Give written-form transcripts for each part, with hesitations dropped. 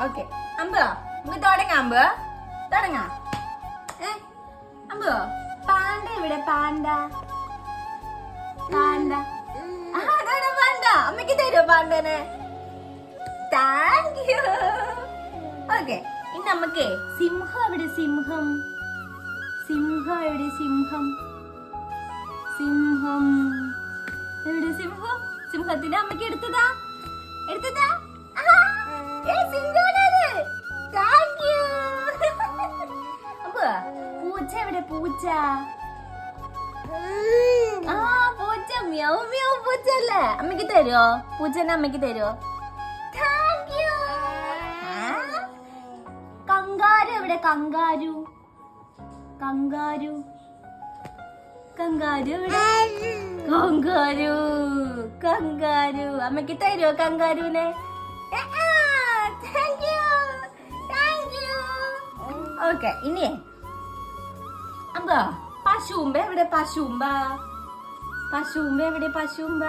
Okay അമ്പോ നമുക്ക് തുടങ്ങാം അമ്പോ തുടങ്ങാം. അമ്പോ പാണ്ട എവിടെ? പാണ്ട പാണ്ട പാണ്ട അമ്മക്ക് തരുമോ പാണ്ടനെ? Thank you. ഓക്കെ ഇനി നമുക്കേ സിംഹം എവിടെ? സിംഹം സിംഹം എവിടെ? സിംഹം സിംഹം എവിടെ? സിംഹം സിംഹത്തിന്റെ അമ്മക്ക് എടുത്തതാ എടുത്തതാ. അപ്പൊ പൂച്ച എവിടെ? പൂച്ച പൂച്ച മ്യാവ് മ്യാവ് പൂച്ച അല്ലേ? അമ്മക്ക് തരുമോ? പൂച്ചനെ അമ്മക്ക് തരുമോ? കങ്കാരു എവിടെ? കങ്കാരു കങ്കാരു കങ്കാരു എവിടെ? കങ്കാരു കങ്കാരു അമ്മക്ക് തരുമോ കങ്കാരുവിനെ? ഓക്കെ ഇനി അമ്പ പശുമ്പ എവിടെ? പശുമ്പ പശുമ്പ എവിടെ? പശുമ്പ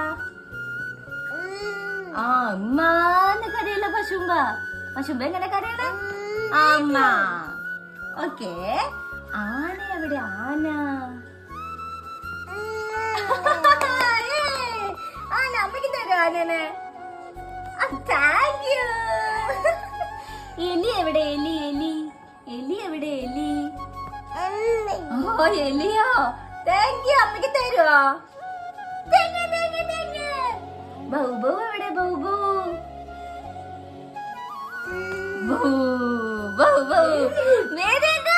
അമ്മന്ന് കരയില്ല പശുമ്പ. പശുമ്പ എങ്ങനെ കരയണ? അമ്മ. ഓക്കെ ആന എവിടെ? ആന ആന അമ്മക്ക് തരും ആനനെ. Thank you. എലി എവിടെ? എലി എലി എലി എവിടെ? എലി ഓ എലിയോ? Thank you. അമ്മക്ക് തരുവോ? ബൗബു എവിടെ? ബൗബു ബൗ ബൗ ബൗ വെരി ഗുഡ്.